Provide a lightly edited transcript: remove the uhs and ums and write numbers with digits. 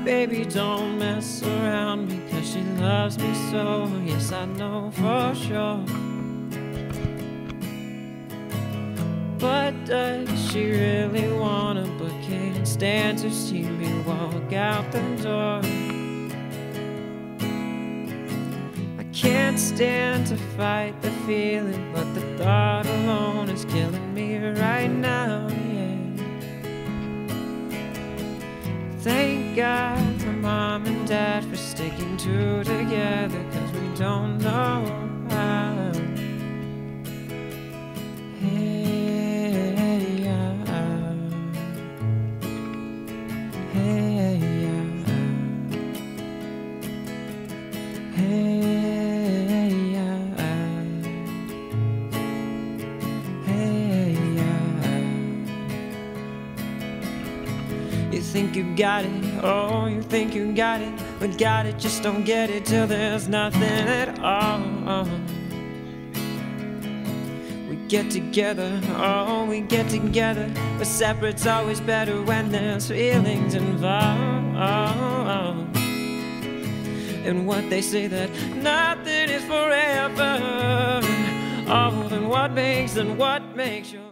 Baby, don't mess around because she loves me so. Yes, I know for sure. But does she really wanna, but can't stand to see me walk out the door? I can't stand to fight the feeling, but the thought alone is killing me right now, yeah. Thank God for Mom and Dad for sticking two together, 'cause we don't know how. Hey, yeah. Hey, yeah. Hey, yeah. Hey, yeah. You think you got it, oh, you think you got it, but got it, just don't get it till there's nothing at all. We get together, oh, we get together, but separate's always better when there's feelings involved. And what they say that nothing is forever, oh, then what makes you